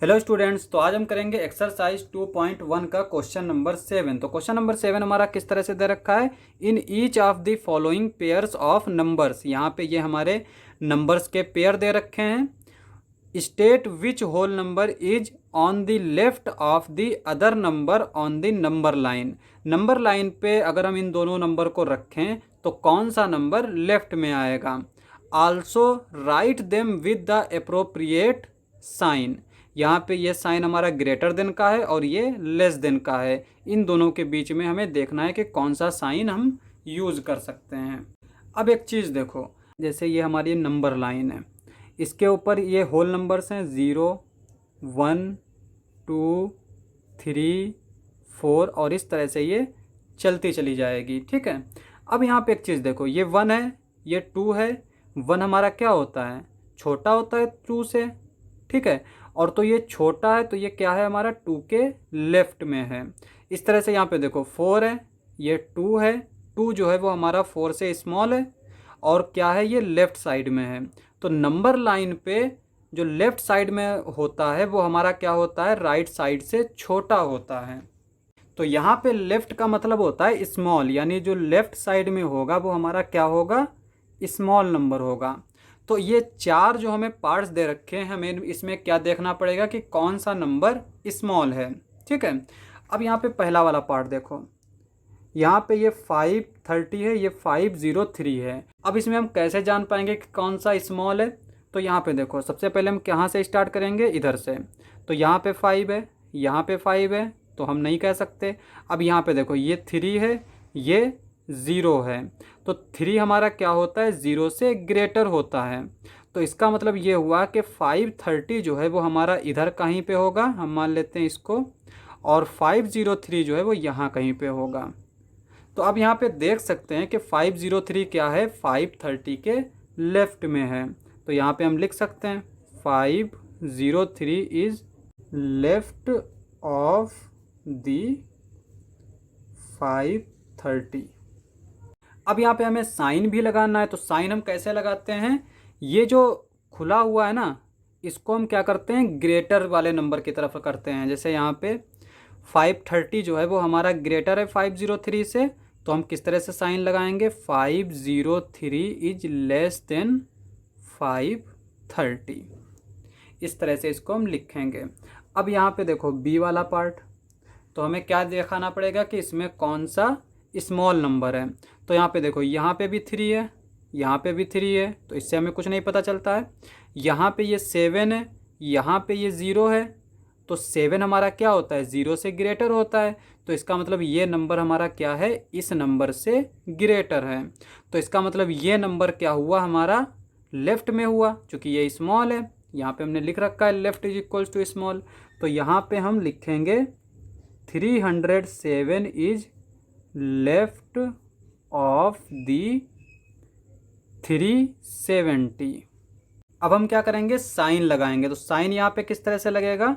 Hello students, तो आज हम करेंगे एक्सरसाइज 2.1 का क्वेश्चन नंबर 7। तो क्वेश्चन नंबर 7 हमारा किस तरह से दे रखा है, in each of the following pairs of numbers. यहाँ पे ये हमारे नंबर्स के पेयर दे रखे हैं। State which whole number is on the left of the other number on the number line. Number line पे अगर हम इन दोनों नंबर को रखें तो कौन सा नंबर लेफ्ट में आएगा। Also write them with the appropriate sign. यहाँ पे ये साइन हमारा ग्रेटर देन का है और ये लेस देन का है। इन दोनों के बीच में हमें देखना है कि कौन सा साइन हम यूज़ कर सकते हैं। अब एक चीज़ देखो, जैसे ये हमारी नंबर लाइन है, इसके ऊपर ये होल नंबर्स हैं 0, 1, 2, 3, 4 और इस तरह से ये चलती चली जाएगी। ठीक है। अब यहाँ पे एक चीज़ देखो, ये 1 है, ये 2 है। 1 हमारा क्या होता है, छोटा होता है 2 से। ठीक है। और तो ये छोटा है तो ये क्या है, हमारा 2 के लेफ्ट में है। इस तरह से यहाँ पे देखो 4 है, ये 2 है। 2 जो है वो हमारा 4 से स्मॉल है और क्या है, ये लेफ़्ट साइड में है। तो नंबर लाइन पे जो लेफ़्ट साइड में होता है वो हमारा क्या होता है, राइट साइड से छोटा होता है। तो यहाँ पे लेफ़्ट का मतलब होता है स्मॉल, यानी जो लेफ़्ट साइड में होगा वो हमारा क्या होगा, स्मॉल नंबर होगा। तो ये 4 जो हमें पार्ट्स दे रखे हैं, हमें इसमें क्या देखना पड़ेगा कि कौन सा नंबर स्मॉल है। ठीक है। अब यहाँ पे पहला वाला पार्ट देखो, यहाँ पे ये 530 है, ये 503 है। अब इसमें हम कैसे जान पाएंगे कि कौन सा स्मॉल है। तो यहाँ पे देखो, सबसे पहले हम कहाँ से स्टार्ट करेंगे, इधर से। तो यहाँ पे 5 है, यहाँ पे 5 है, तो हम नहीं कह सकते। अब यहाँ पे देखो, ये 3 है, ये 0 है। तो 3 हमारा क्या होता है, 0 से ग्रेटर होता है। तो इसका मतलब ये हुआ कि 530 जो है वो हमारा इधर कहीं पे होगा, हम मान लेते हैं इसको, और 503 जो है वो यहाँ कहीं पे होगा। तो अब यहाँ पे देख सकते हैं कि 503 क्या है, 530 के लेफ्ट में है। तो यहाँ पे हम लिख सकते हैं 503 इज लेफ्ट ऑफ दी 530। अब यहाँ पे हमें साइन भी लगाना है। तो साइन हम कैसे लगाते हैं, ये जो खुला हुआ है ना, इसको हम क्या करते हैं, ग्रेटर वाले नंबर की तरफ करते हैं। जैसे यहाँ पे 530 जो है वो हमारा ग्रेटर है 503 से, तो हम किस तरह से साइन लगाएंगे, 503 इज लेस देन 530। इस तरह से इसको हम लिखेंगे। अब यहाँ पे देखो बी वाला पार्ट, तो हमें क्या दिखाना पड़ेगा कि इसमें कौन सा स्मॉल नंबर है। तो यहाँ पे देखो, यहाँ पे भी 3 है, यहाँ पे भी 3 है, तो इससे हमें कुछ नहीं पता चलता है। यहाँ पे ये 7 है, यहाँ पे ये 0 है। तो 7 हमारा क्या होता है, 0 से ग्रेटर होता है। तो इसका मतलब ये नंबर हमारा क्या है, इस नंबर से ग्रेटर है। तो इसका मतलब ये नंबर क्या हुआ, हमारा लेफ्ट में हुआ, क्योंकि ये स्मॉल है। यहाँ पे हमने लिख रखा है left is equals to small. तो यहाँ पे हम लिखेंगे 307 इज लेफ्ट ऑफ दी 370। अब हम क्या करेंगे, साइन लगाएंगे। तो साइन यहाँ पे किस तरह से लगेगा,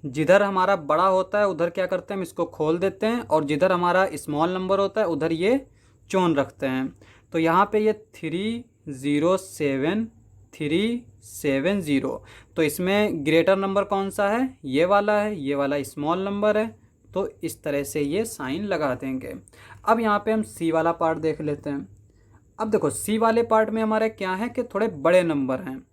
जिधर हमारा बड़ा होता है उधर क्या करते हैं, हम इसको खोल देते हैं, और जिधर हमारा स्मॉल नंबर होता है उधर ये चोन रखते हैं। तो यहाँ पे ये 307 370, तो इसमें ग्रेटर नंबर कौन सा है, ये वाला है, ये वाला स्मॉल नंबर है। तो इस तरह से ये साइन लगा देंगे। अब यहाँ पे हम सी वाला पार्ट देख लेते हैं। अब देखो, सी वाले पार्ट में हमारे क्या है कि थोड़े बड़े नंबर हैं।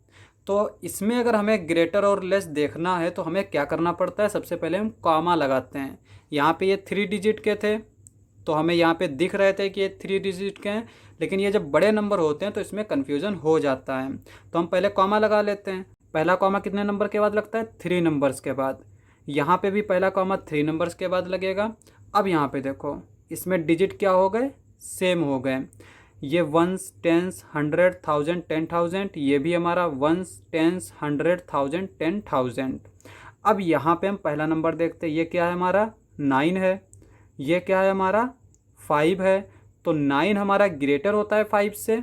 तो इसमें अगर हमें ग्रेटर और लेस देखना है तो हमें क्या करना पड़ता है, सबसे पहले हम कॉमा लगाते हैं। यहाँ पे ये 3 डिजिट के थे, तो हमें यहाँ पे दिख रहे थे कि ये 3 डिजिट के हैं, लेकिन ये जब बड़े नंबर होते हैं तो इसमें कन्फ्यूज़न हो जाता है। तो हम पहले कॉमा लगा लेते हैं। पहला कॉमा कितने नंबर के बाद लगता है, 3 नंबर्स के बाद। यहाँ पे भी पहला कॉमा 3 नंबर्स के बाद लगेगा। अब यहाँ पे देखो, इसमें डिजिट क्या हो गए, सेम हो गए। ये 1s 10s 100 1000 10,000, ये भी हमारा 1s 10s 100 1000 10,000। अब यहाँ पे हम पहला नंबर देखते हैं, ये क्या है हमारा, 9 है। ये क्या है हमारा, 5 है। तो 9 हमारा ग्रेटर होता है 5 से।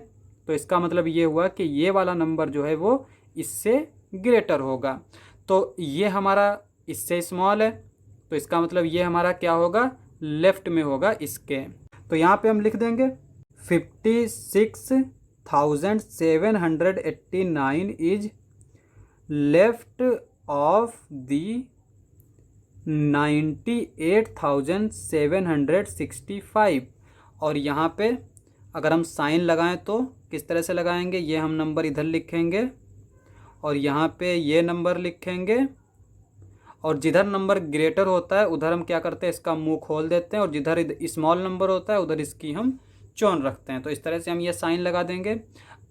तो इसका मतलब ये हुआ कि ये वाला नंबर जो है वो इससे ग्रेटर होगा। तो ये हमारा इससे स्मॉल है, तो इसका मतलब ये हमारा क्या होगा, लेफ्ट में होगा इसके। तो यहाँ पे हम लिख देंगे 56,789 इज लेफ्ट ऑफ दी 98,765। और यहाँ पे अगर हम साइन लगाएं तो किस तरह से लगाएंगे, ये हम नंबर इधर लिखेंगे और यहाँ पे ये नंबर लिखेंगे, और जिधर नंबर ग्रेटर होता है उधर हम क्या करते हैं, इसका मुंह खोल देते हैं, और जिधर स्मॉल नंबर होता है उधर इसकी हम चौन रखते हैं। तो इस तरह से हम ये साइन लगा देंगे।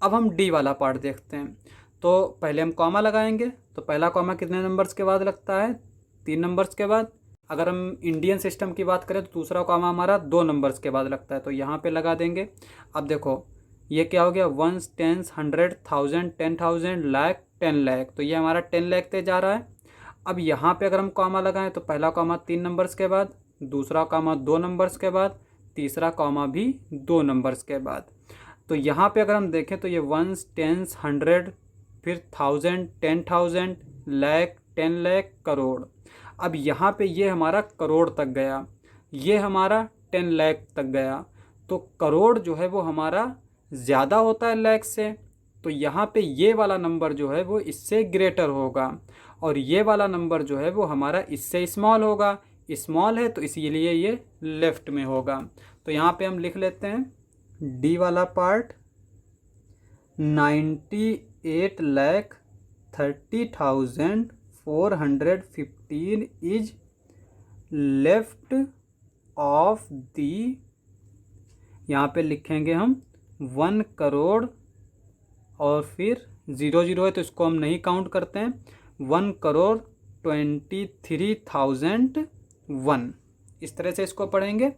अब हम डी वाला पार्ट देखते हैं। तो पहले हम कॉमा लगाएंगे, तो पहला कॉमा कितने नंबर्स के बाद लगता है, 3 नंबर्स के बाद। अगर हम इंडियन सिस्टम की बात करें तो दूसरा कॉमा हमारा 2 नंबर्स के बाद लगता है, तो यहाँ पे लगा देंगे। अब देखो ये क्या हो गया, 1, 10, 100, 1000, 10,000, लाख, 10 लाख, तो ये हमारा 10 लाख तक जा रहा है। अब यहाँ पे अगर हम कॉमा लगाएं तो पहला कॉमा 3 नंबर्स के बाद, दूसरा कॉमा 2 नंबर्स के बाद, तीसरा कॉमा भी 2 नंबर्स के बाद। तो यहाँ पे अगर हम देखें तो ये 1, 10, 100, फिर 1000, 10,000, लाख, 10 लाख, करोड़। अब यहाँ पे ये हमारा करोड़ तक गया, ये हमारा 10 लाख तक गया। तो करोड़ जो है वो हमारा ज़्यादा होता है लाख से, तो यहाँ पे ये वाला नंबर जो है वो इससे ग्रेटर होगा, और ये वाला नंबर जो है वो हमारा इससे स्मॉल होगा। स्मॉल है तो इसीलिए ये लेफ्ट में होगा। तो यहाँ पे हम लिख लेते हैं डी वाला part, 98,30,415 is left of the, यहाँ पे लिखेंगे हम 1 करोड़, और फिर 0 0 है तो इसको हम नहीं काउंट करते हैं, 1,23,001। इस तरह से इसको पढ़ेंगे।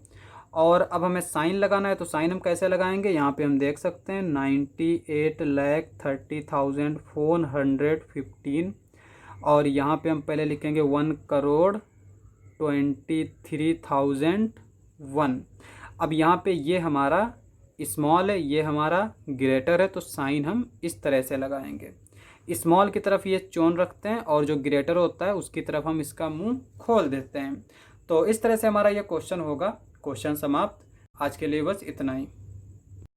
और अब हमें साइन लगाना है, तो साइन हम कैसे लगाएंगे, यहाँ पे हम देख सकते हैं 98,30,415, और यहाँ पे हम पहले लिखेंगे 1,23,001। अब यहाँ पे ये हमारा स्मॉल है, ये हमारा ग्रेटर है, तो साइन हम इस तरह से लगाएंगे। स्मॉल की तरफ ये चोन रखते हैं और जो ग्रेटर होता है उसकी तरफ हम इसका मुंह खोल देते हैं। तो इस तरह से हमारा ये क्वेश्चन होगा। क्वेश्चन समाप्त। आज के लिए बस इतना ही।